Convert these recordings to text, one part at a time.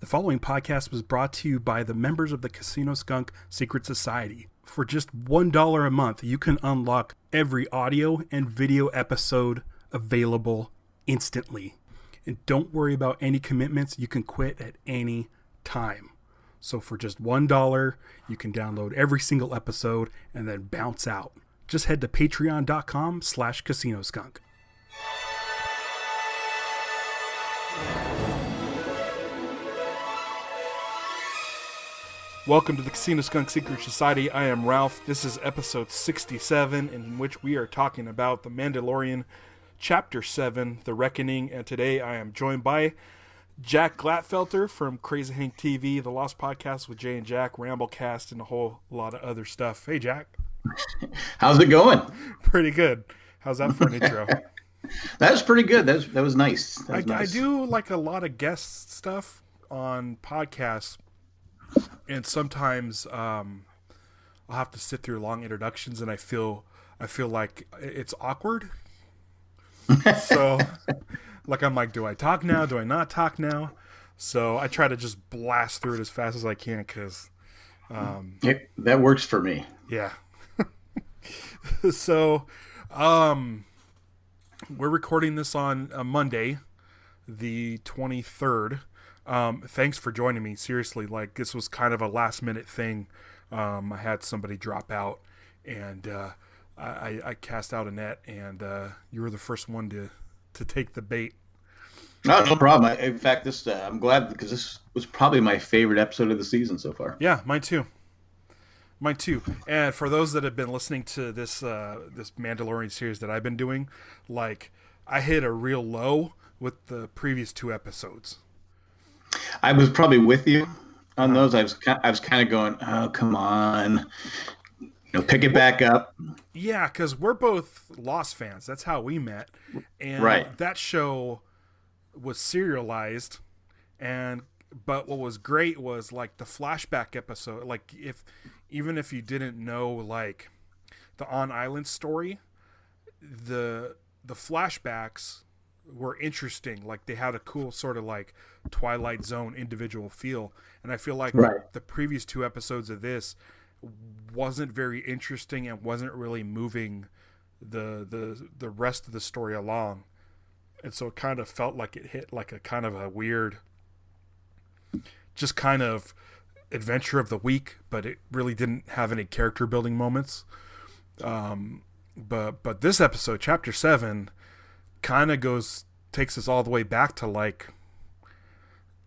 following podcast was brought to you by the members of the Casino Skunk Secret Society. For just $1 a month, you can unlock every audio and video episode available instantly. And don't worry about any commitments. You can quit at any time. So for just $1, you can download every single episode and then bounce out. Just head to patreon.com/casinoskunk. Welcome to the Casino Skunk Secret Society. I am Ralph. This is episode 67, in which we are talking about the Mandalorian Chapter 7, The Reckoning. And today I am joined by Jack Glatfelter from Crazy Hank TV, The Lost Podcast with Jay and Jack, Ramblecast, and a whole lot of other stuff. Hey, Jack. How's it going? Pretty good. How's that for an intro? That was pretty good. That was nice. I do like a lot of guest stuff on podcasts. And sometimes I'll have to sit through long introductions, and I feel like it's awkward. So, like, I'm like, do I talk now? Do I not talk now? So I try to just blast through it as fast as I can because that works for me. Yeah. So we're recording this on Monday, the 23rd. Thanks for joining me. Seriously, like, this was kind of a last minute thing. I had somebody drop out, and I cast out a net, and you were the first one to take the bait. No problem. In fact, I'm glad because this was probably my favorite episode of the season so far. Yeah, mine too. And for those that have been listening to this Mandalorian series that I've been doing, like, I hit a real low with the previous two episodes. I was probably with you on those. I was kind of going, oh, come on, pick it back up. Yeah, because we're both Lost fans. That's how we met, and right. That show was serialized, but what was great was, like, the flashback episode. Like, even if you didn't know, like, the on island story, the flashbacks were interesting. Like, they had a cool sort of like Twilight Zone individual feel, and I feel like the previous two episodes of this wasn't very interesting and wasn't really moving the rest of the story along, and so it kind of felt like it hit like a kind of a weird just kind of adventure of the week, but it really didn't have any character building moments. But this episode, Chapter 7, kind of takes us all the way back to, like,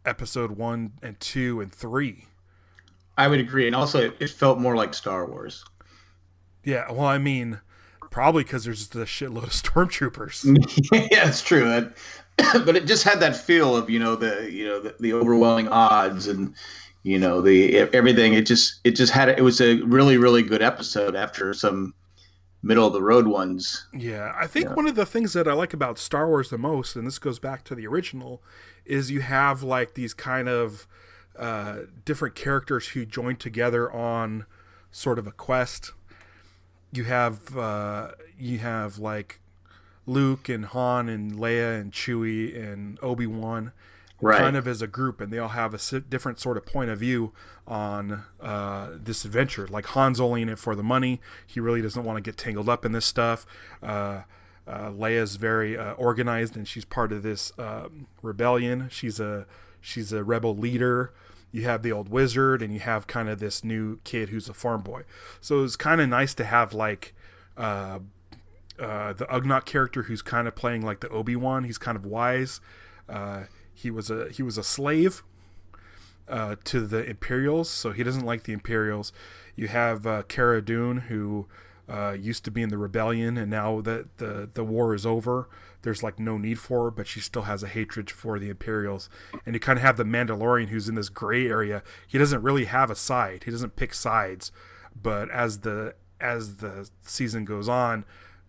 episode 1 and 2 and 3. I would agree, and also it felt more like Star Wars. Yeah, well, I mean, probably because there's just a shitload of stormtroopers. Yeah, it's true. But it just had that feel of the overwhelming odds and the everything. It was a really, really good episode after some middle of the road ones. Yeah, I think one of the things that I like about Star Wars the most, and this goes back to the original, is you have, like, these kind of different characters who join together on sort of a quest. You have like Luke and Han and Leia and Chewie and Obi-Wan, kind of as a group, and they all have a different sort of point of view on this adventure. Like, Han's only in it for the money. He really doesn't want to get tangled up in this stuff. Leia's very organized, and she's part of this rebellion. She's a rebel leader. You have the old wizard, and you have kind of this new kid who's a farm boy. So it's kind of nice to have, like, the Ugnaught character who's kind of playing like the Obi-Wan. He's kind of wise. He was a slave to the Imperials, so he doesn't like the Imperials. You have Cara Dune, who used to be in the rebellion, and now that the war is over, there's, like, no need for her, but she still has a hatred for the Imperials. And you kind of have the Mandalorian, who's in this gray area. He doesn't really have a side. He doesn't pick sides, but as the season goes on,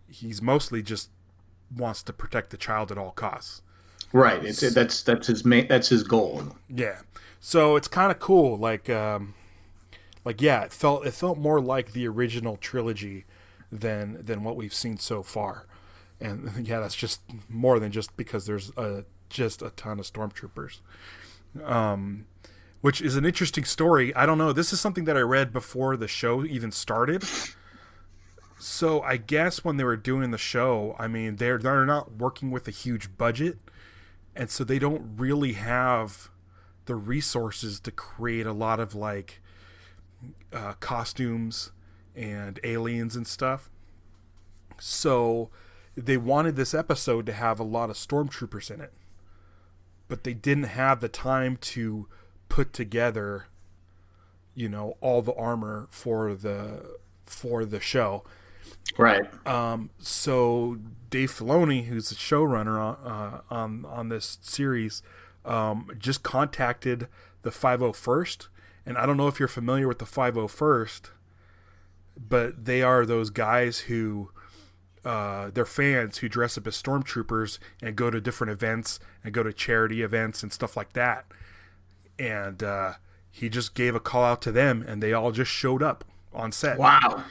he's mostly just wants to protect the child at all costs. Right. That's his goal. Yeah. So it's kind of cool. Like, yeah, it felt more like the original trilogy than what we've seen so far. And yeah, that's just more than just because there's just a ton of stormtroopers. which is an interesting story. I don't know. This is something that I read before the show even started. So I guess when they were doing the show, I mean, they're not working with a huge budget, and so they don't really have the resources to create a lot of like costumes and aliens and stuff. So they wanted this episode to have a lot of stormtroopers in it, but they didn't have the time to put together, you know, all the armor for the show. Right. So Dave Filoni, who's the showrunner on this series, just contacted the 501st, and I don't know if you're familiar with the 501st, but they are those guys who they're fans who dress up as stormtroopers and go to different events and go to charity events and stuff like that. And he just gave a call out to them, and they all just showed up on set. Wow.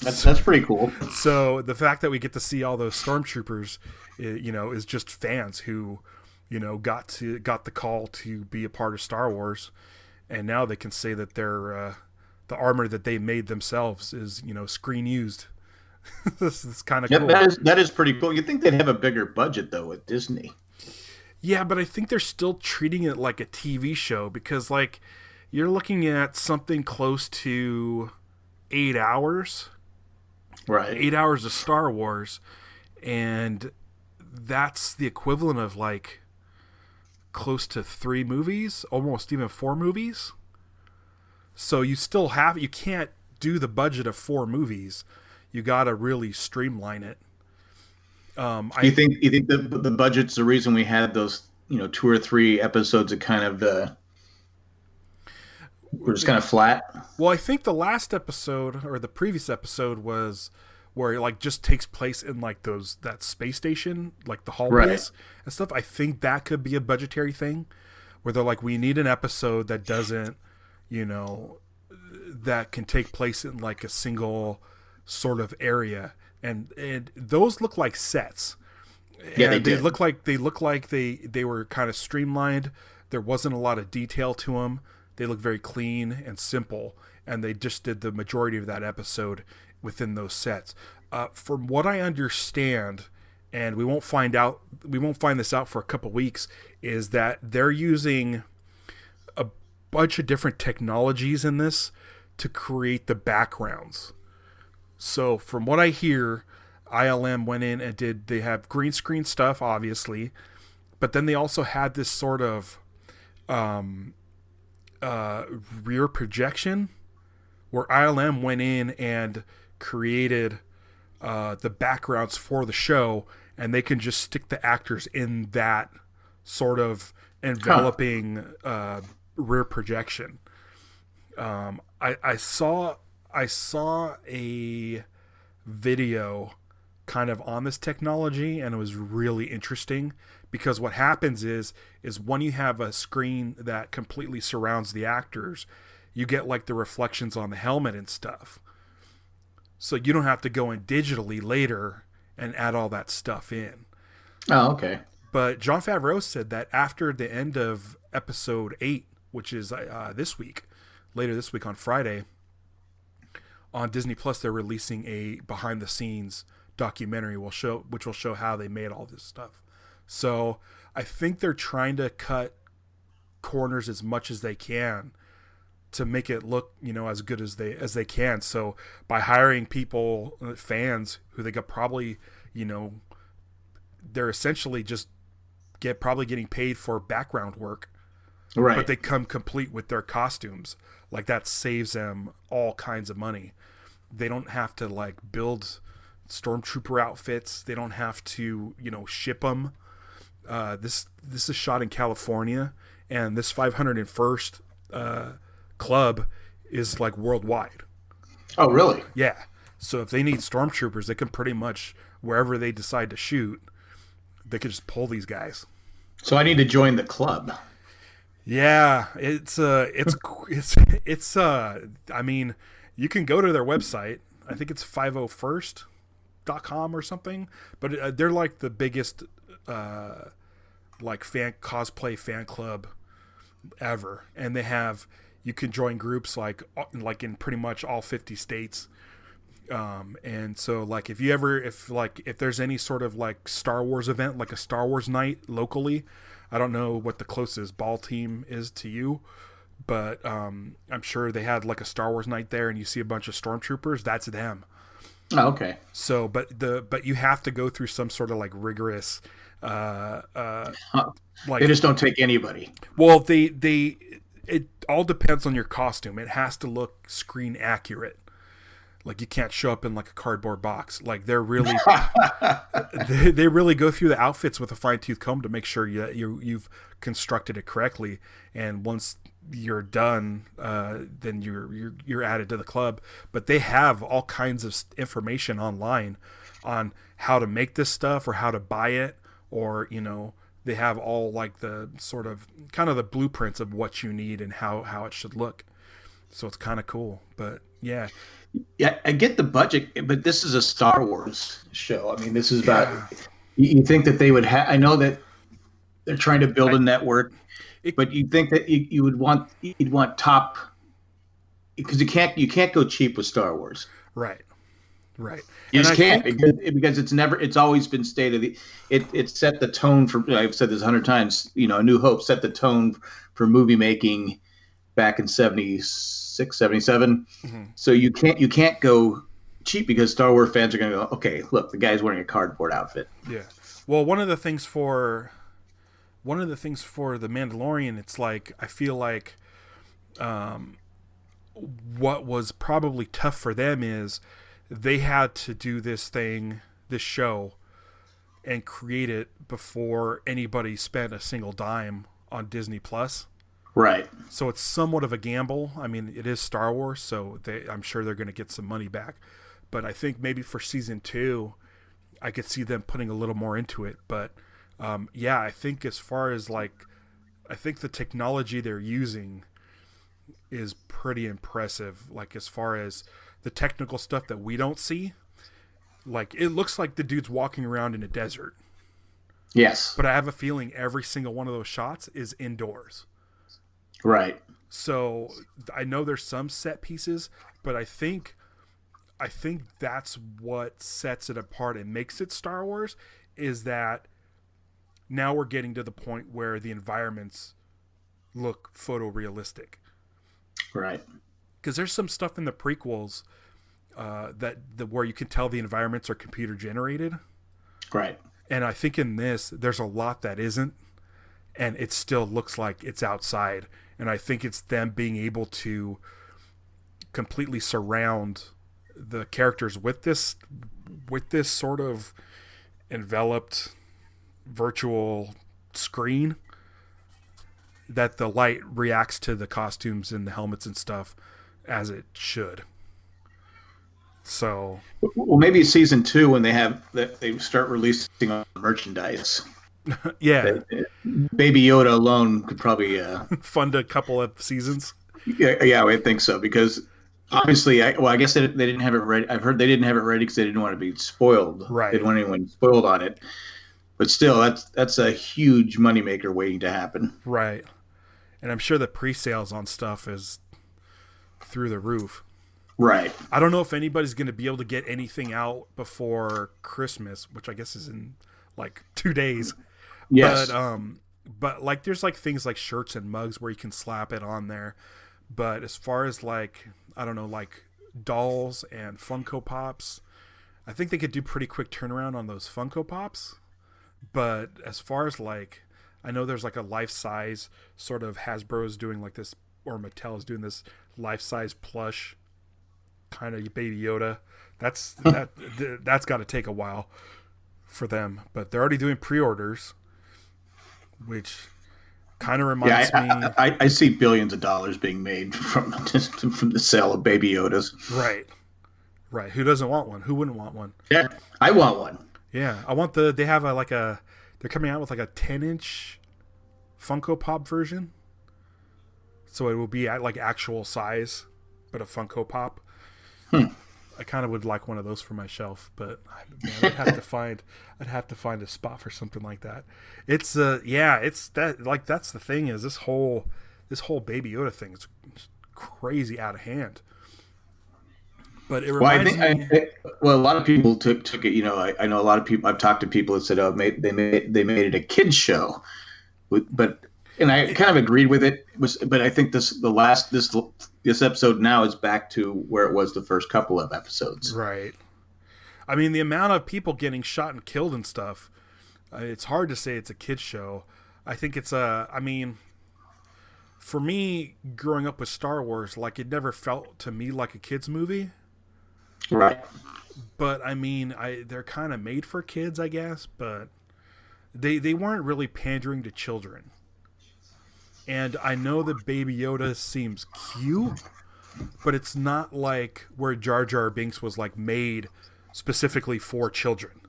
That's pretty cool. So the fact that we get to see all those stormtroopers, you know, is just fans who, you know, got the call to be a part of Star Wars, and now they can say that their the armor that they made themselves is, you know, screen used. This is kind of cool. That is pretty cool. You'd think they'd have a bigger budget though with Disney. Yeah, but I think they're still treating it like a TV show, because like you're looking at something close to 8 hours. Right. 8 hours of Star Wars, and that's the equivalent of like close to 3 movies, almost even 4 movies. So you can't do the budget of 4 movies. You got to really streamline it. You think the budget's the reason we had those, you know, 2 or 3 episodes that kind of were just kind of flat? Well, I think the last episode or the previous episode was where it like just takes place in like that space station, like the hallways and stuff. I think that could be a budgetary thing where they're like, we need an episode that doesn't, you know, that can take place in like a single sort of area, and those look like sets. Yeah, and they look like they were kind of streamlined. There wasn't a lot of detail to them. They look very clean and simple, and they just did the majority of that episode within those sets. From what I understand, and we won't find this out for a couple weeks, is that they're using a bunch of different technologies in this to create the backgrounds. So from what I hear, ILM went in and they have green screen stuff, obviously, but then they also had this sort of rear projection where ILM went in and created the backgrounds for the show, and they can just stick the actors in that sort of enveloping rear projection. I saw a video kind of on this technology, and it was really interesting, because what happens is when you have a screen that completely surrounds the actors, you get like the reflections on the helmet and stuff. So you don't have to go in digitally later and add all that stuff in. Oh, okay. But Jon Favreau said that after the end of episode 8, which is later this week on Friday, on Disney Plus, they're releasing a behind-the-scenes documentary which will show how they made all this stuff. So I think they're trying to cut corners as much as they can to make it look, you know, as good as they can. So by hiring people, fans who they got probably, you know, they're essentially just probably getting paid for background work. Right. But they come complete with their costumes. Like that saves them all kinds of money. They don't have to like build stormtrooper outfits. They don't have to, you know, ship them. This is shot in California, and this 501st club is like worldwide. Oh, really? Yeah. So if they need stormtroopers, they can pretty much, wherever they decide to shoot, they could just pull these guys. So I need to join the club. Yeah, I mean, you can go to their website. I think it's 501st.com or something, but they're like the biggest like cosplay fan club ever. And you can join groups like in pretty much all 50 states. And so like if there's any sort of like Star Wars event, like a Star Wars night locally, I don't know what the closest ball team is to you, but I'm sure they had like a Star Wars night there, and you see a bunch of stormtroopers. That's them. Oh, okay. So, but you have to go through some sort of like rigorous, like they just don't take anybody. Well, it all depends on your costume. It has to look screen accurate. Like you can't show up in like a cardboard box. Like they're really, they really go through the outfits with a fine tooth comb to make sure you've constructed it correctly. And once you're done, then you're added to the club. But they have all kinds of information online on how to make this stuff or how to buy it, or they have all like the sort of kind of the blueprints of what you need and how it should look. So it's kind of cool. But yeah. Yeah, I get the budget, but this is a Star Wars show. I mean, this is about. You think that they would have? I know that they're trying to build a network, but you think that you'd want top, because you can't go cheap with Star Wars. Right. You just can't, because it's always been stated. It set the tone for. I've said this 100 times. A New Hope set the tone for movie making back in 76, 77. Mm-hmm. So you can't go cheap, because Star Wars fans are going to go, okay, look, the guy's wearing a cardboard outfit. Yeah. Well, one of the things for the Mandalorian, it's like, I feel like what was probably tough for them is they had to do this show and create it before anybody spent a single dime on Disney Plus. Right. So it's somewhat of a gamble. I mean, it is Star Wars, so I'm sure they're going to get some money back. But I think maybe for season 2, I could see them putting a little more into it. But yeah, I think as far as I think the technology they're using is pretty impressive. Like as far as the technical stuff that we don't see, like it looks like the dude's walking around in a desert. Yes. But I have a feeling every single one of those shots is indoors. Right. So I know there's some set pieces, but I think that's what sets it apart and makes it Star Wars, is that now we're getting to the point where the environments look photorealistic. Right. Because there's some stuff in the prequels where you can tell the environments are computer generated. Right. And I think in this, there's a lot that isn't, and it still looks like it's outside. And I think it's them being able to completely surround the characters with this sort of enveloped virtual screen, that the light reacts to the costumes and the helmets and stuff as it should. So, well, maybe season 2, when they start releasing merchandise. Yeah, Baby Yoda alone could probably fund a couple of seasons. Yeah, I think so, because obviously, I guess they didn't have it ready. I've heard they didn't have it ready because they didn't want to be spoiled. Right. They didn't want anyone spoiled on it. But still, that's a huge moneymaker waiting to happen. Right. And I'm sure the pre-sales on stuff is through the roof. Right. I don't know if anybody's going to be able to get anything out before Christmas, which I guess is in like 2 days. Yes. But like there's like things like shirts and mugs where you can slap it on there. But as far as like, I don't know, like dolls and Funko Pops, I think they could do pretty quick turnaround on those Funko Pops. But as far as like, I know there's like a life-size sort of, Hasbro's doing like this, or Mattel's doing this life-size plush kind of Baby Yoda. That's got to take a while for them. But they're already doing pre-orders, which kind of reminds me. I see billions of dollars being made from the sale of Baby Yodas. Right. Who doesn't want one? Who wouldn't want one? Yeah, I want one. Yeah, I want they have they're coming out with like a 10-inch Funko Pop version. So it will be at like actual size, but a Funko Pop. I kind of would like one of those for my shelf, but man, I'd have to find a spot for something like that. It's that's the thing, is this whole this whole Baby Yoda thing is crazy out of hand. But it reminds me. Well, a lot of people took it. You know, I know a lot of people. I've talked to people that said, "Oh, they made it a kids show," and I kind of agreed with it. But I think this episode now is back to where it was the first couple of episodes. Right. I mean, the amount of people getting shot and killed and stuff. It's hard to say it's a kids show. I think it's a. I mean, for me, growing up with Star Wars, like it never felt to me like a kids movie. Right. But I mean, they're kind of made for kids, I guess, but they weren't really pandering to children. And I know that Baby Yoda seems cute, but it's not like where Jar Jar Binks was like made specifically for children.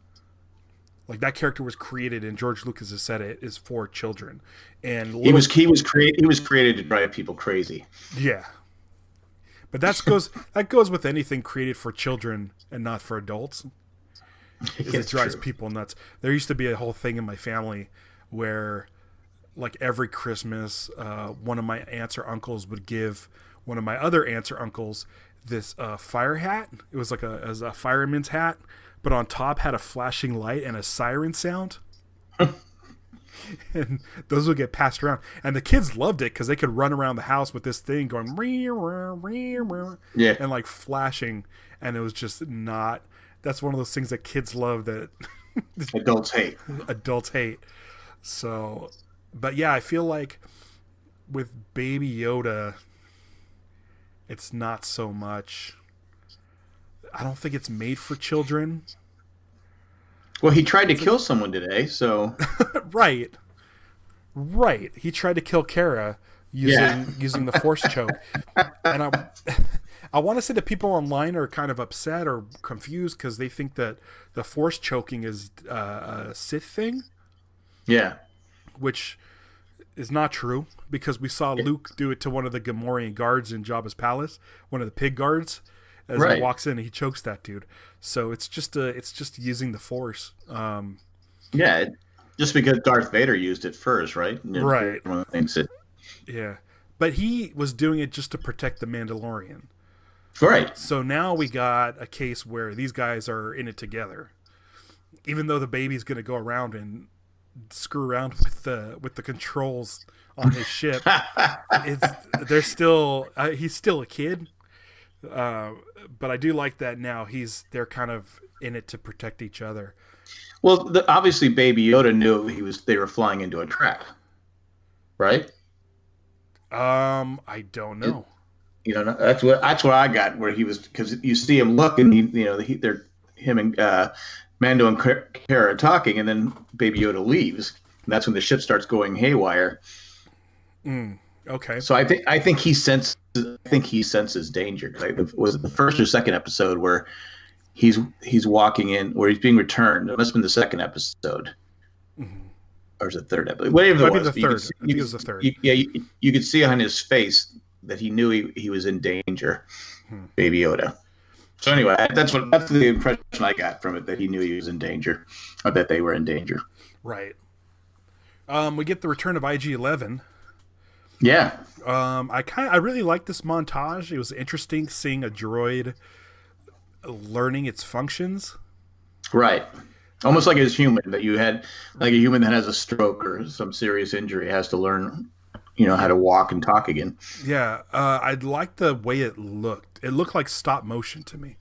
Like that character was created, and George Lucas has said it is for children. And he was created to drive people crazy. Yeah. But that goes with anything created for children and not for adults. It drives people nuts. There used to be a whole thing in my family where, like every Christmas, one of my aunts or uncles would give one of my other aunts or uncles this fire hat. It was like a fireman's hat, but on top had a flashing light and a siren sound. And those would get passed around, and the kids loved it because they could run around the house with this thing going and like flashing, and it was just not. That's one of those things that kids love that adults hate. So, but yeah, I feel like with Baby Yoda, it's not so much. I don't think it's made for children. Well, he tried to kill someone today, so right. He tried to kill Kara using the Force choke, and I want to say that people online are kind of upset or confused because they think that the Force choking is a Sith thing. Yeah, which is not true because we saw Luke do it to one of the Gamorrean guards in Jabba's palace, one of the pig guards. As he walks in, and he chokes that dude. So it's just using the Force. Yeah, just because Darth Vader used it first, right? Right. One of the things that. Yeah, but he was doing it just to protect the Mandalorian. Right. So now we got a case where these guys are in it together, even though the baby's going to go around and screw around with the controls on his ship. He's still a kid. But I do like that now they're kind of in it to protect each other. Well, obviously Baby Yoda knew they were flying into a trap, right? I don't know. That's what I got where he was, because you see him look and him and Mando and Kara are talking, and then Baby Yoda leaves, and that's when the ship starts going haywire. Okay. So I think he senses danger. Like, was it the first or second episode where he's walking in, where he's being returned? It must have been the second episode, or is it third episode? Whatever it was. The third. I think it was the third. You could see on his face that he knew he was in danger, Baby Yoda. So anyway, that's the impression I got from it, that he knew he was in danger, or that they were in danger. Right. We get the return of IG-11. Yeah. I really liked this montage. It was interesting seeing a droid learning its functions. Right. Almost like it's human, that you had, like a human that has a stroke or some serious injury has to learn, how to walk and talk again. Yeah. I liked the way it looked. It looked like stop motion to me.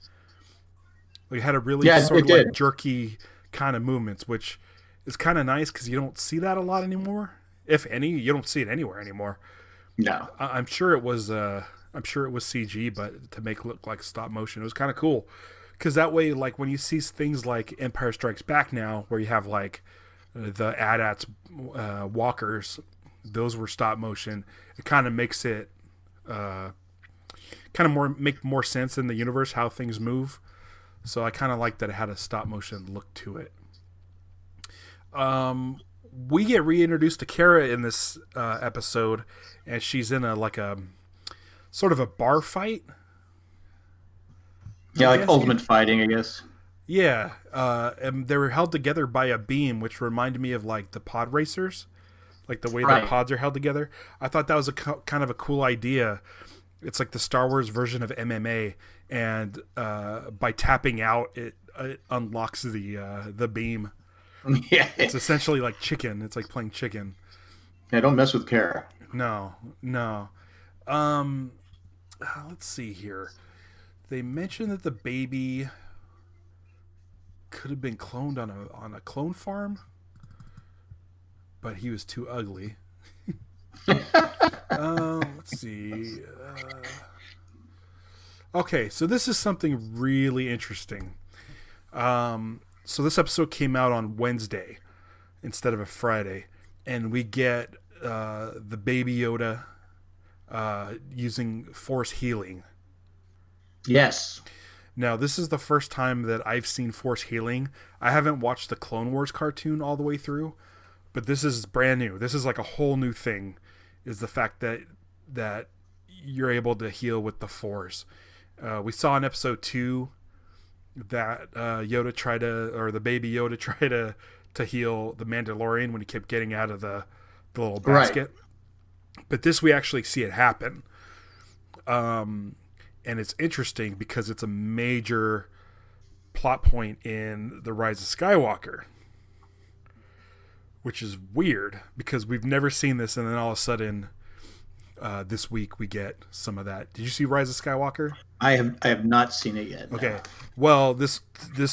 Like, it had a really sort of like jerky kind of movements, which is kind of nice because you don't see that a lot anymore. If any, you don't see it anywhere anymore. No, I'm sure it was CG, but to make it look like stop motion, it was kind of cool. Because that way, like when you see things like Empire Strikes Back now, where you have like the AT-ATs walkers, those were stop motion. It kind of makes it make more sense in the universe how things move. So I kind of like that it had a stop motion look to it. We get reintroduced to Kara in this episode, and she's in a sort of a bar fight. Yeah, like ultimate fighting, I guess. Yeah, and they were held together by a beam, which reminded me of like the pod racers like the way Right. the pods are held together. I thought that was kind of a cool idea. It's like the Star Wars version of MMA, and by tapping out, it unlocks the beam. Yeah. It's essentially like chicken. It's like playing chicken. Yeah, don't mess with Kara. No, no. Um, let's see here. They mentioned that the baby could have been cloned on a clone farm, but he was too ugly. Let's see. Okay, so this is something really interesting. So this episode came out on Wednesday instead of a Friday, and we get the baby Yoda using Force healing. Yes. Now, this is the first time that I've seen Force healing. I haven't watched the Clone Wars cartoon all the way through, but this is brand new. This is like a whole new thing, is the fact that you're able to heal with the Force. We saw in episode 2 that the baby Yoda tried to heal the Mandalorian when he kept getting out of the little basket. Right. But this, we actually see it happen. And it's interesting because it's a major plot point in The Rise of Skywalker, which is weird because we've never seen this, and then all of a sudden this week we get some of that. Did you see Rise of Skywalker? I have not seen it yet. No. Okay. Well, this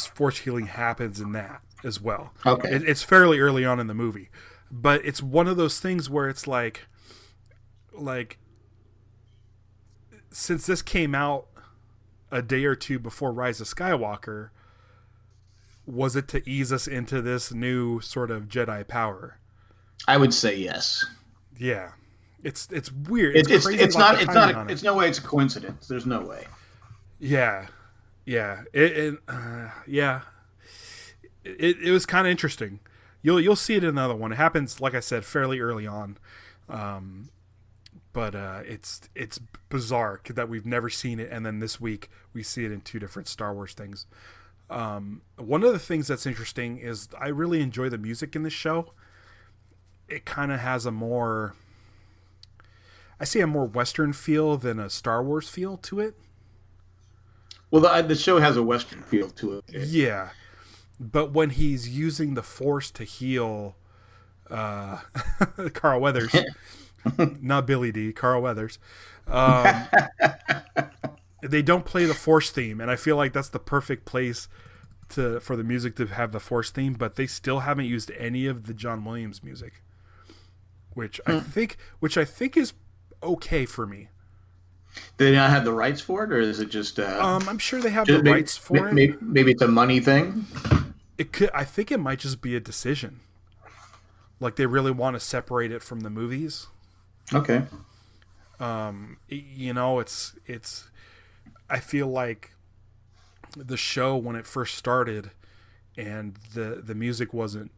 Force healing happens in that as well. Okay. It's fairly early on in the movie, but it's one of those things where it's like since this came out a day or two before Rise of Skywalker, was it to ease us into this new sort of Jedi power? I would say yes. Yeah. It's weird. It's crazy. It's no way it's a coincidence. There's no way. Yeah. Yeah. It was kind of interesting. You'll see it in another one. It happens, like I said, fairly early on. But it's bizarre that we've never seen it, and then this week we see it in two different Star Wars things. One of the things that's interesting is I really enjoy the music in this show. It kind of has a more Western feel than a Star Wars feel to it. Well, the show has a Western feel to it. Yeah, but when he's using the Force to heal Carl Weathers. Not Billy D, Carl Weathers. They don't play the Force theme, and I feel like that's the perfect place for the music to have the Force theme, but they still haven't used any of the John Williams music, which I think is okay for me. Do they not have the rights for it, or is it just? I'm sure they have the rights for it. Maybe it's a money thing. It could. I think it might just be a decision. Like they really want to separate it from the movies. Okay. It's I feel like the show when it first started and the music wasn't,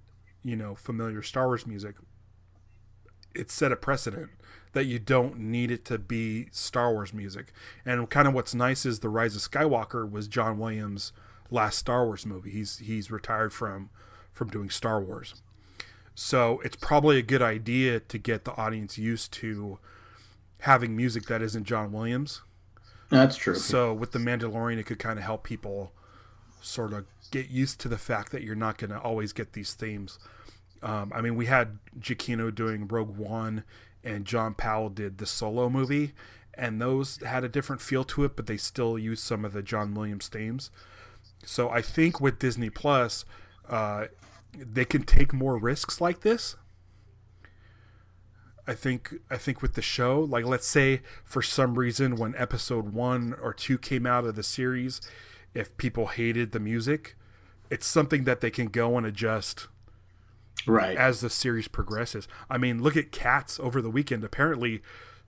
familiar Star Wars music, it set a precedent that you don't need it to be Star Wars music. And kind of what's nice is The Rise of Skywalker was John Williams' last Star Wars movie. He's retired from doing Star Wars. So it's probably a good idea to get the audience used to having music that isn't John Williams. That's true. So with The Mandalorian, it could kind of help people sort of get used to the fact that you're not going to always get these themes. We had Giacchino doing Rogue One, and John Powell did the Solo movie, and those had a different feel to it, but they still used some of the John Williams themes. So I think with Disney Plus, they can take more risks like this. I think with the show, like let's say for some reason when episode 1 or 2 came out of the series, if people hated the music, it's something that they can go and adjust right as the series progresses. I mean, look at Cats over the weekend. Apparently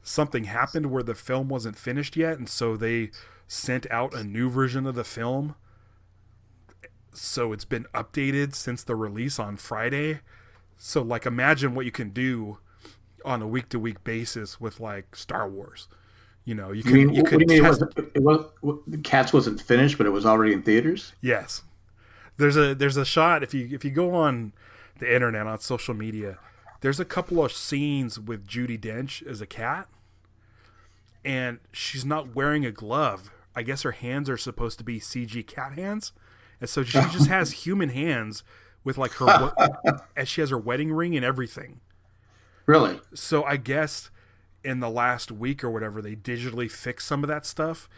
something happened where the film wasn't finished yet, and so they sent out a new version of the film. So it's been updated since the release on Friday. So like imagine what you can do on a week-to-week basis with like Star Wars. You could what do you mean it was Cats wasn't finished, but it was already in theaters? Yes. There's a shot if you go on the internet, on social media, there's a couple of scenes with Judi Dench as a cat, and she's not wearing a glove. I guess her hands are supposed to be CG cat hands, and so she just has human hands with like her, and she has her wedding ring and everything. Really? So I guess in the last week or whatever, they digitally fixed some of that stuff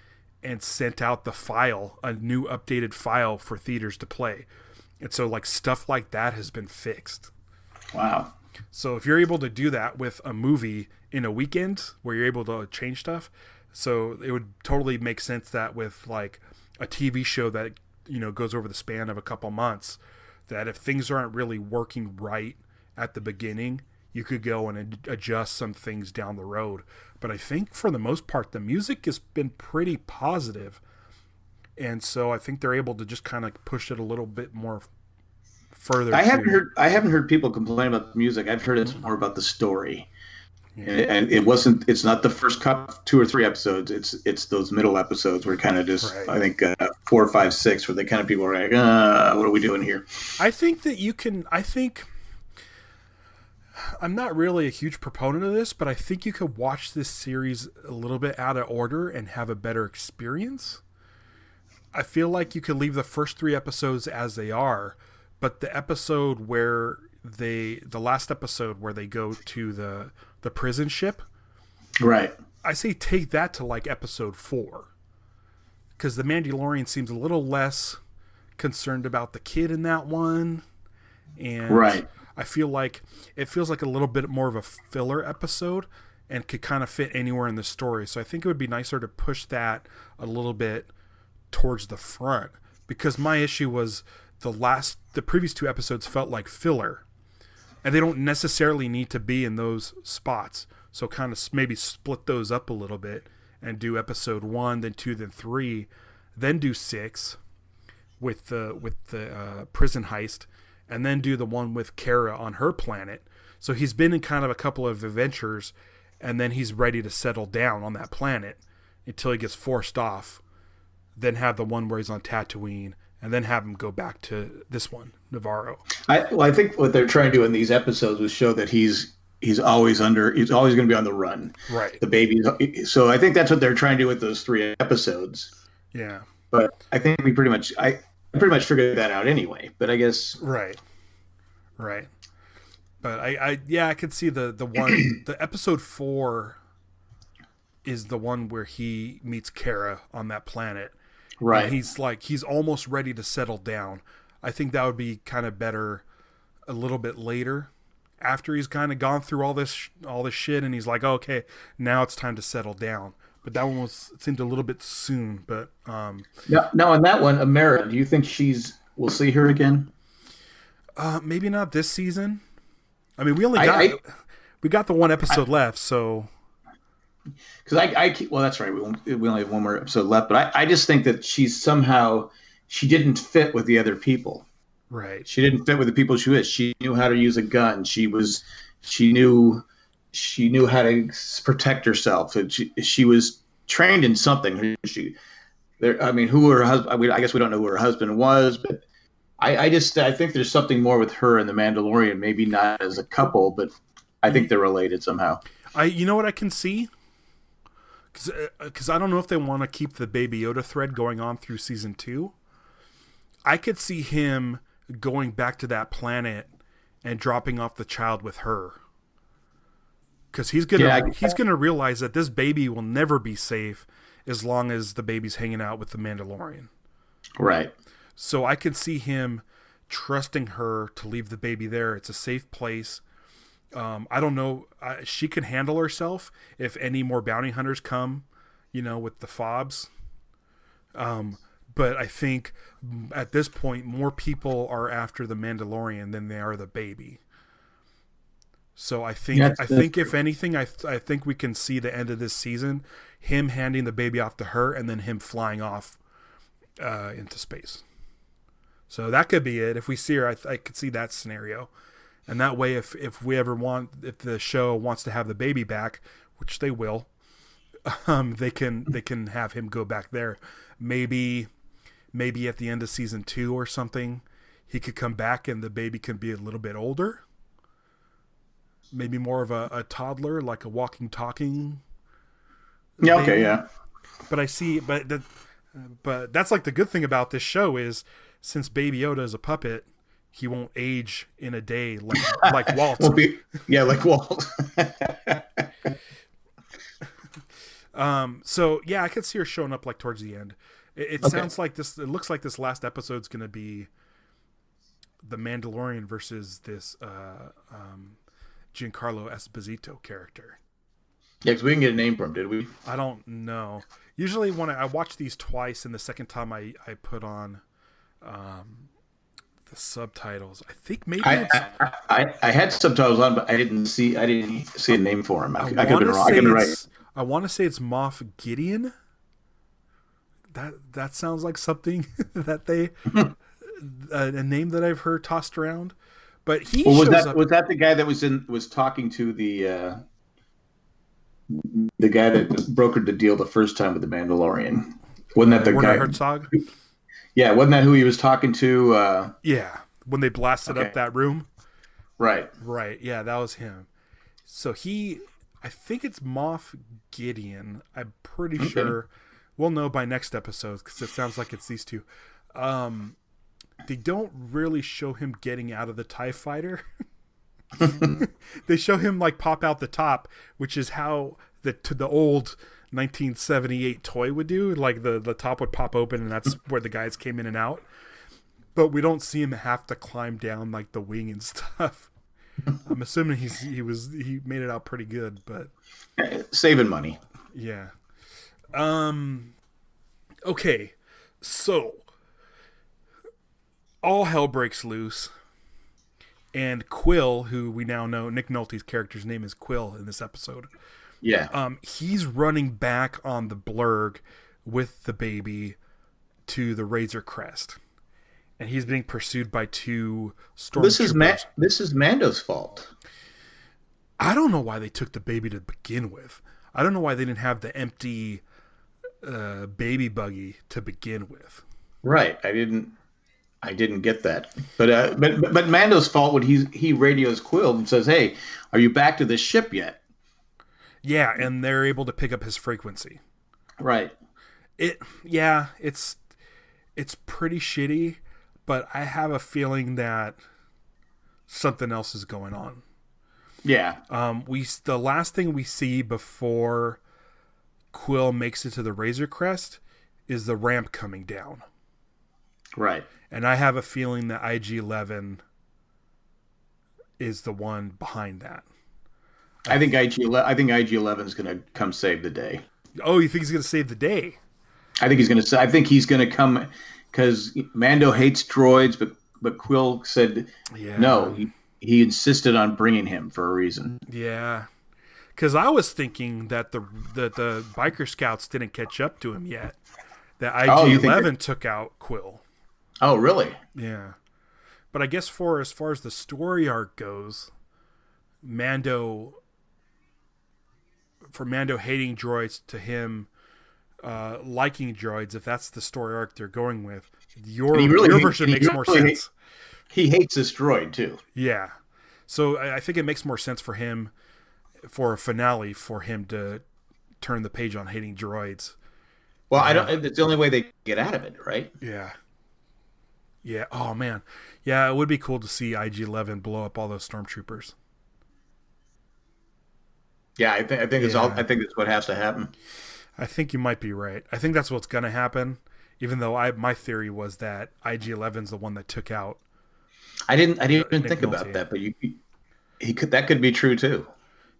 and sent out the file, a new updated file for theaters to play. And so like stuff like that has been fixed. Wow. So if you're able to do that with a movie in a weekend where you're able to change stuff, so it would totally make sense that with like a TV show that, you know, goes over the span of a couple months, that if things aren't really working right at the beginning, you could go and adjust some things down the road. But I think for the most part, the music has been pretty positive. And so I think they're able to just kind of push it a little bit more further. I haven't heard people complain about the music. I've heard it's more about the story. Yeah. And it's not the first 2 or 3 episodes. It's those middle episodes where kind of just, right. I think 4, 5, 6, where they kind of people are like, what are we doing here? I think that I'm not really a huge proponent of this, but I think you could watch this series a little bit out of order and have a better experience. I feel like you could leave the first 3 episodes as they are, but the last episode where they go to the prison ship, right? I say take that to like episode 4, because the Mandalorian seems a little less concerned about the kid in that one, and right. I feel like it feels like a little bit more of a filler episode and could kind of fit anywhere in the story. So I think it would be nicer to push that a little bit towards the front, because my issue was the previous 2 episodes felt like filler, and they don't necessarily need to be in those spots. So kind of maybe split those up a little bit and do episode 1, then 2, then 3, then do 6 with the prison heist, and then do the one with Kara on her planet. So he's been in kind of a couple of adventures, and then he's ready to settle down on that planet until he gets forced off. Then have the one where he's on Tatooine, and then have him go back to this one, Navarro. I think what they're trying to do in these episodes was show that he's always going to be on the run. Right. The baby. So I think that's what they're trying to do with those 3 episodes. Yeah. But I think I pretty much figured that out anyway. But I guess. Right. But I could see the one, the episode 4 is the one where he meets Kara on that planet. Right. And he's almost ready to settle down. I think that would be kind of better a little bit later, after he's kind of gone through all this shit, and he's like, oh, okay, now it's time to settle down. But that one seemed a little bit soon. But now on that one, Amara, do you think we'll see her again? Maybe not this season. I mean, we got the one episode left, so. Because well, that's right. We only have one more episode left, but I just think that she didn't fit with the other people. Right. She didn't fit with the people she was. She knew how to use a gun. She knew how to protect herself. She was trained in something. Who her husband? I guess we don't know who her husband was, but I think there's something more with her and the Mandalorian. Maybe not as a couple, but I think they're related somehow. You know what I can see? Because I don't know if they want to keep the Baby Yoda thread going on through season 2. I could see him going back to that planet and dropping off the child with her. Because he's gonna realize that this baby will never be safe as long as the baby's hanging out with the Mandalorian. Right. So I could see him trusting her to leave the baby there. It's a safe place. I don't know. She can handle herself if any more bounty hunters come, with the fobs. But I think at this point, more people are after the Mandalorian than they are the baby. So I think if anything, I think we can see the end of this season, him handing the baby off to her, and then him flying off into space. So that could be it. If we see her, I could see that scenario. And that way, if the show wants to have the baby back, which they will, they can have him go back there. Maybe at the end of season 2 or something, he could come back and the baby can be a little bit older. maybe more of a toddler, like a walking, talking Yeah. baby. Okay. Yeah. But but that's like the good thing about this show is since Baby Yoda is a puppet, he won't age in a day like Walt. Like Walt. So yeah, I could see her showing up like towards the end. It sounds like this. It looks like this last episode's going to be the Mandalorian versus this Giancarlo Esposito character. Yeah, because we didn't get a name for him, did we? I don't know. Usually when I watch these twice, and the second time I put on the subtitles. I think maybe I had subtitles on, but I didn't see a name for him. I could have been wrong. I could be right. I want to say it's Moff Gideon. That sounds like something that they a name that I've heard tossed around. But he was that the guy that was talking to the guy that brokered the deal the first time with the Mandalorian? Wasn't that the Werner guy? Herzog? Yeah, wasn't that who he was talking to? Yeah, when they blasted up that room. Right. Yeah, that was him. So I think it's Moff Gideon. I'm pretty sure. We'll know by next episode because it sounds like it's these two. They don't really show him getting out of the TIE fighter. They show him like pop out the top, which is how the old 1978 toy would do. Like the top would pop open and that's where the guys came in and out. But we don't see him have to climb down like the wing and stuff. I'm assuming he made it out pretty good, but saving money. Yeah. Okay. So all hell breaks loose. And Quill, who we now know, Nick Nolte's character's name is Quill in this episode. Yeah. He's running back on the blurg with the baby to the Razor Crest. And he's being pursued by two stormtroopers. This is Mando's fault. I don't know why they took the baby to begin with. I don't know why they didn't have the empty baby buggy to begin with. Right. I didn't get that. But Mando's fault when he radios Quill and says, "Hey, are you back to the ship yet?" Yeah, and they're able to pick up his frequency. Right. It's pretty shitty, but I have a feeling that something else is going on. Yeah. The last thing we see before Quill makes it to the Razor Crest is the ramp coming down. Right. And I have a feeling that IG-11 is the one behind that. I think IG-11 is going to come save the day. Oh, you think he's going to save the day? I think he's going to come because Mando hates droids, but Quill said no. He insisted on bringing him for a reason. Yeah, because I was thinking that the biker scouts didn't catch up to him yet. That IG-11 took out Quill. Oh, really? Yeah, but I guess as far as the story arc goes, Mando hating droids to him liking droids, if that's the story arc they're going with, your version makes more sense. He hates this droid too. Yeah, so I think it makes more sense for him, for a finale, for him to turn the page on hating droids. Well, it's the only way they get out of it, right? Yeah. Yeah. Oh man. Yeah, it would be cool to see IG-11 blow up all those stormtroopers. Yeah, I think that's what has to happen. I think you might be right. I think that's what's going to happen. Even though my theory was that IG-11's the one that took out. I didn't even think about that, but that could be true too.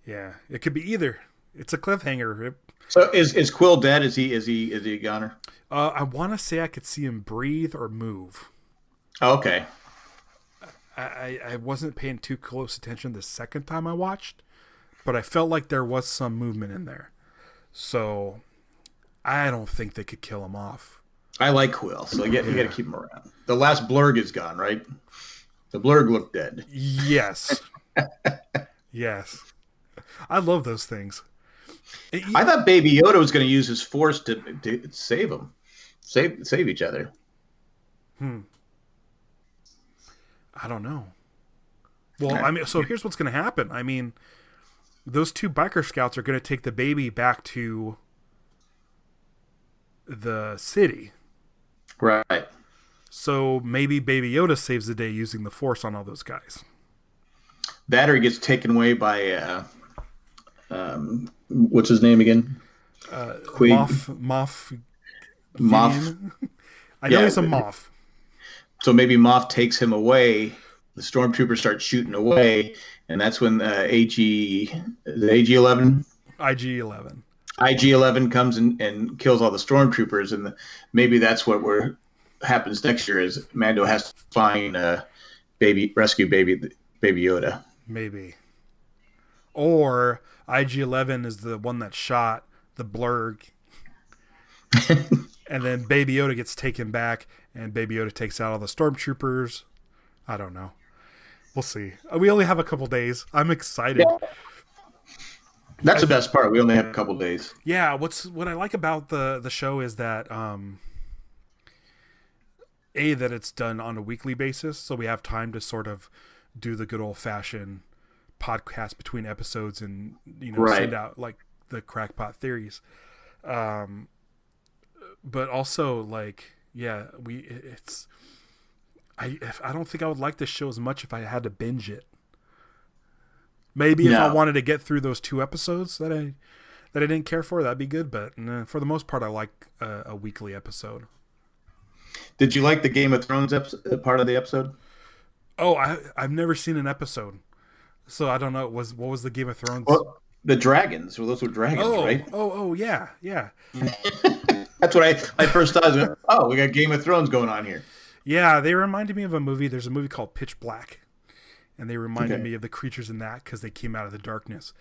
Yeah, it could be either. It's a cliffhanger. So is Quill dead? Is he a goner? I want to say I could see him breathe or move. Oh, okay. I wasn't paying too close attention the second time I watched, but I felt like there was some movement in there. So I don't think they could kill him off. I like Quill, so you got to keep him around. The last blurg is gone, right? The blurg looked dead. Yes. Yes. I love those things. I thought Baby Yoda was going to use his force to save him, save each other. I don't know. Well, I mean, so here's what's going to happen. I mean, those two biker scouts are going to take the baby back to the city. Right. So maybe Baby Yoda saves the day using the Force on all those guys. That or he gets taken away by what's his name again? Moff. I know he's a Moff. So maybe Moff takes him away. The stormtroopers start shooting away, and that's when AG-11? IG-11. IG-11 comes and kills all the stormtroopers, and maybe that's what happens next year is Mando has to find rescue baby Yoda. Maybe. Or IG-11 is the one that shot the blurg. And then Baby Yoda gets taken back, and Baby Yoda takes out all the stormtroopers. I don't know. We'll see. We only have a couple days. I'm excited. Yeah. That's the best part. We only have a couple days. Yeah. What I like about the show is that that it's done on a weekly basis, so we have time to sort of do the good old fashioned podcast between episodes and send out like the crackpot theories. But also like I don't think I would like this show as much if I had to binge it. Maybe if I wanted to get through those 2 episodes that I didn't care for, that'd be good. But for the most part, I like a weekly episode. Did you like the Game of Thrones part of the episode? Oh, I've never seen an episode, so I don't know. What was the Game of Thrones? Well, the dragons. Well, those were dragons, right? Oh, yeah. That's what I first thought. Oh, we got Game of Thrones going on here. Yeah, they reminded me of a movie. There's a movie called Pitch Black, and they reminded me of the creatures in that because they came out of the darkness.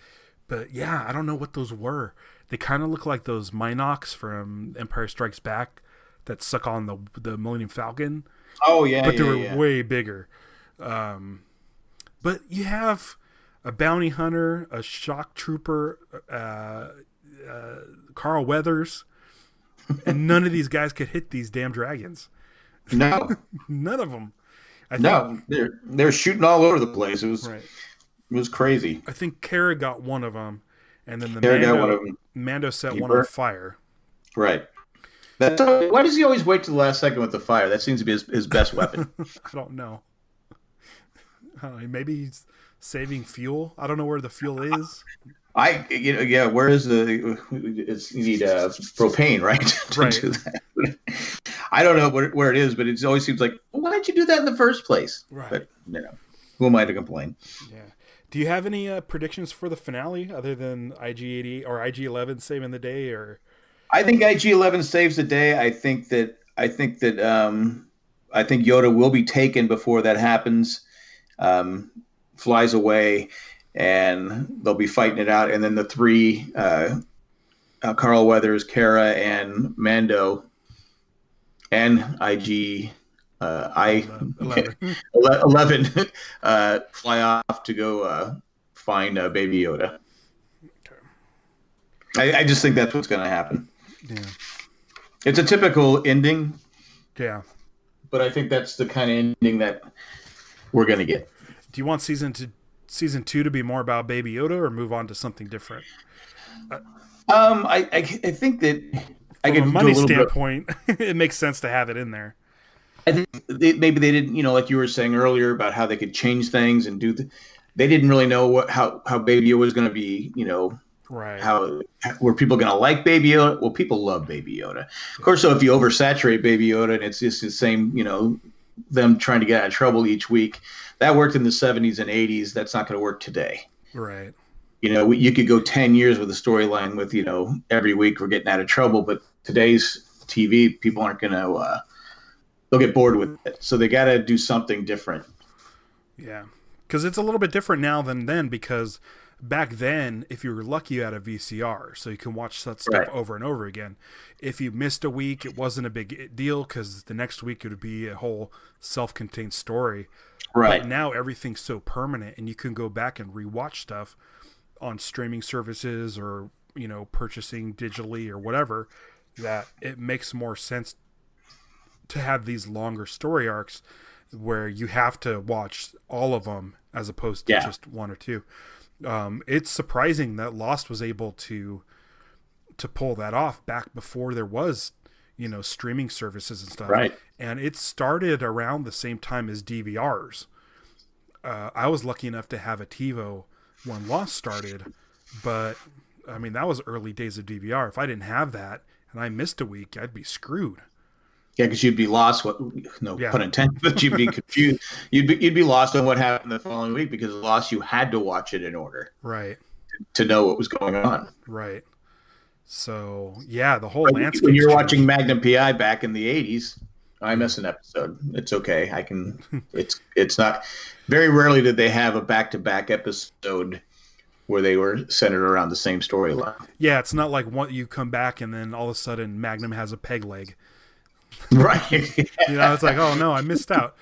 But yeah, I don't know what those were. They kind of look like those Minocs from Empire Strikes Back that suck on the Millennium Falcon. Oh yeah, but they were way bigger. But you have a bounty hunter, a shock trooper, Carl Weathers, and none of these guys could hit these damn dragons. No, none of them. They're shooting all over the place. It was crazy. I think Kara got one of them, and then Mando set one on fire. Right. Why does he always wait to the last second with the fire? That seems to be his best weapon. I don't know. Maybe he's saving fuel. I don't know where the fuel is. Where is you need propane, right? Right. Do that. I don't know where it is, but it always seems like, why did you do that in the first place? Right. But who am I to complain? Yeah. Do you have any predictions for the finale other than IG-80 or IG-11 saving the day? Or I think IG-11 saves the day. I think that Yoda will be taken before that happens. Flies away, and they'll be fighting it out. And then the 3, Carl Weathers, Kara, and Mando, and IG 11 fly off to go find Baby Yoda. Okay. I just think that's what's going to happen. Yeah, it's a typical ending. Yeah, but I think that's the kind of ending that we're going to get. Do you want season 2 to be more about Baby Yoda, or move on to something different? I think that from a money standpoint, it makes sense to have it in there. I think maybe they didn't, like you were saying earlier about how they could change things and do. They didn't really know how Baby Yoda was going to be, right? How were people going to like Baby Yoda? Well, people love Baby Yoda, of course. So if you oversaturate Baby Yoda and it's just the same, them trying to get out of trouble each week, that worked in the 70s and 80s. That's not going to work today, right? You could go 10 years with a storyline with every week we're getting out of trouble, but today's TV, people aren't going to. They'll get bored with it, so they got to do something different. Yeah, because it's a little bit different now than then. Because back then, if you were lucky, you had a VCR, so you can watch that stuff over and over again. If you missed a week, it wasn't a big deal because the next week it would be a whole self-contained story. Right. But now everything's so permanent, and you can go back and rewatch stuff on streaming services or purchasing digitally or whatever. That it makes more sense to have these longer story arcs where you have to watch all of them as opposed to just one or two. It's surprising that Lost was able to pull that off back before there was, streaming services and stuff. Right. And it started around the same time as DVRs. I was lucky enough to have a TiVo when Lost started, but I mean, that was early days of DVR. If I didn't have that and I missed a week, I'd be screwed. Yeah, because you'd be lost. Pun intended, but you'd be confused. You'd be lost on what happened the following week because Lost, you had to watch it in order, right, to know what was going on. Right. So yeah, the whole landscape. When you're watching Magnum PI back in the '80s, I miss an episode. It's okay. I can. It's not. Very rarely did they have a back-to-back episode where they were centered around the same storyline. Yeah, it's not like you come back and then all of a sudden Magnum has a peg leg. Right. It's like, oh no, I missed out.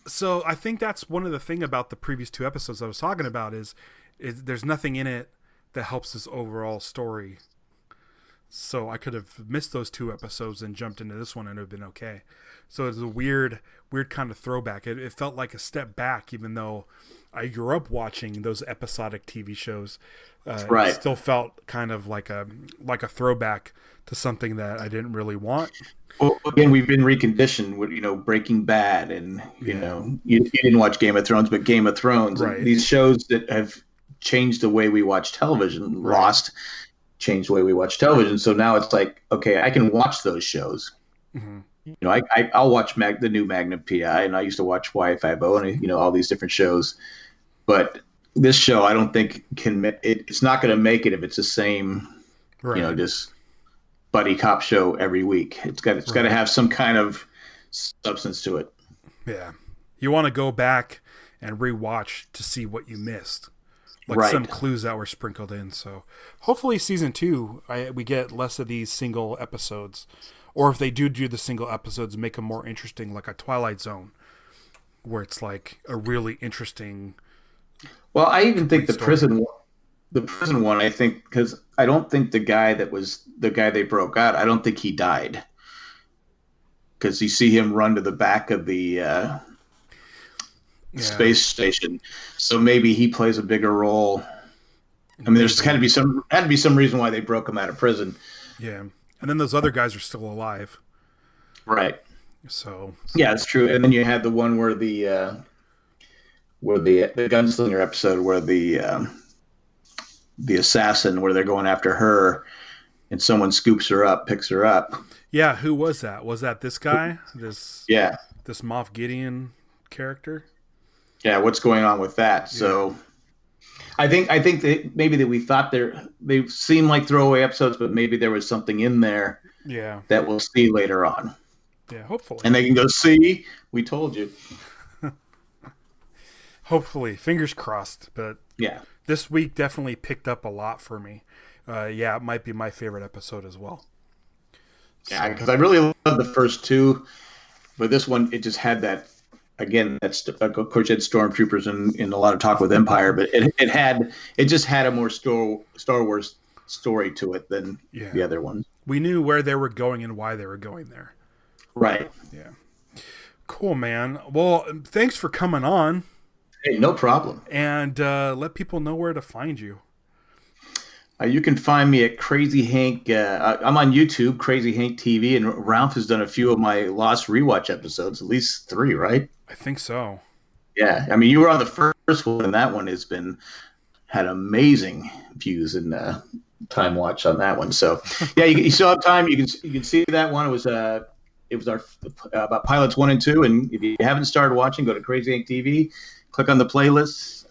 So I think that's one of the thing about the previous two episodes I was talking about is there's nothing in it that helps this overall story. So I could have missed those two episodes and jumped into this one and it would have been okay. So it's a weird kind of throwback. It felt like a step back, even though I grew up watching those episodic TV shows. Right. It still felt kind of like a throwback to something that I didn't really want. Well, again, we've been reconditioned with, Breaking Bad and, you didn't watch Game of Thrones, but Game of Thrones, right. These shows that have changed the way we watch television, right. Lost changed the way we watch television. So now it's like, okay, I can watch those shows. Mm-hmm. I'll watch the new Magnum PI, and I used to watch Y50 and, all these different shows. But this show, I don't think it's not going to make it if it's the same, right. Just buddy cop show every week. It's got to have some kind of substance to it. Yeah. You want to go back and rewatch to see what you missed. Like right. some clues that were sprinkled in. So hopefully season 2, we get less of these single episodes. Or if they do the single episodes, make them more interesting, like a Twilight Zone, where it's like a really interesting. Well, I even think the story. prison one, I think, because I don't think the guy they broke out, I don't think he died. Because you see him run to the back of the space station, so maybe he plays a bigger role. I mean, there's had to be some reason why they broke him out of prison. Yeah. And then those other guys are still alive. Right. So. Yeah, it's true. And then you had the one where the gunslinger episode where the assassin, where they're going after her and someone scoops her up, picks her up. Yeah. Who was that? Was that this guy? This Moff Gideon character? Yeah. What's going on with that? Yeah. So I think that maybe that we thought they seem like throwaway episodes, but maybe there was something in there that we'll see later on. Yeah, hopefully. And they can go, see, we told you. Hopefully. Fingers crossed. But yeah, this week definitely picked up a lot for me. It might be my favorite episode as well. Yeah, because I really love the first two, but this one, it just had that. Again, that's of course, you had stormtroopers and a lot of talk with Empire, but it just had a more Star Wars story to it than the other ones. We knew where they were going and why they were going there. Right. Yeah. Cool, man. Well, thanks for coming on. Hey, no problem. And let people know where to find you. You can find me at Crazy Hank. I'm on YouTube, Crazy Hank TV, and Ralph has done a few of my Lost rewatch episodes, at least 3, right? I think so. Yeah, I mean, you were on the first one, and that one had amazing views and time watch on that one. So, yeah, you still have time. You can see that one. It was our about pilots 1 and 2, and if you haven't started watching, go to Crazy Hank TV, click on the playlist,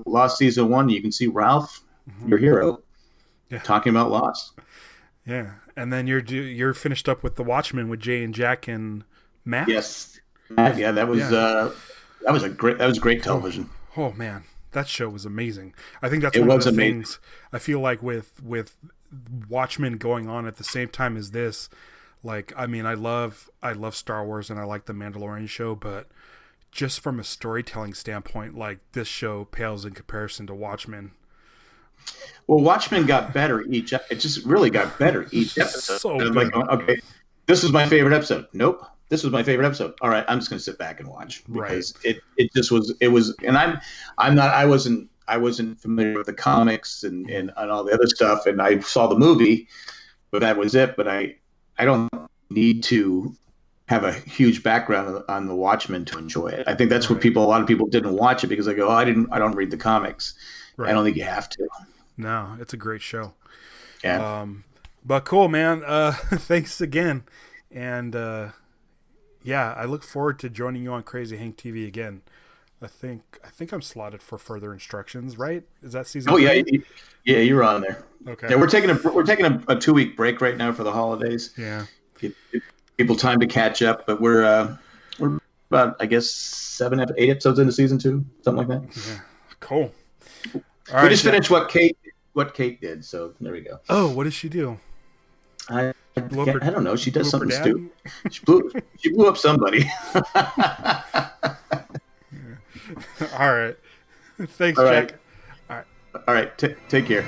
Lost season 1. You can see Ralph, your hero. Yeah. Talking about Lost. Yeah, and then you're finished up with The Watchmen with Jay and Jack and Matt. Yes, yeah, that was great television. Oh man, that show was amazing. I think that's one of the things I feel like with Watchmen going on at the same time as this. Like, I mean, I love Star Wars and I like the Mandalorian show, but just from a storytelling standpoint, like this show pales in comparison to Watchmen. Well, Watchmen got better it just really got better each episode. So like, okay, this was my favorite episode. Nope. This was my favorite episode. All right, I'm just going to sit back and watch because it just was. It was, and I wasn't familiar with the comics and all the other stuff, and I saw the movie, but that was it. But I don't need to have a huge background on the Watchmen to enjoy it. I think that's what a lot of people didn't watch it because they go, oh, I don't read the comics. Right. I don't think you have to. No, it's a great show. Yeah. But cool, man. Thanks again. And I look forward to joining you on Crazy Hank TV again. I think I'm slotted for further instructions, right? Is that season? Oh, yeah. Yeah, you're on there. Okay. Yeah, we're taking a 2-week break right now for the holidays. Yeah. Give people time to catch up, but we're about, I guess, 8 episodes into season 2, something like that. Yeah. Cool. We just finished what Kate did, so there we go. Oh, what did she do? I don't know. She does something stupid. She blew up somebody. All right. Thanks, All Jack. Right. All right. Take care.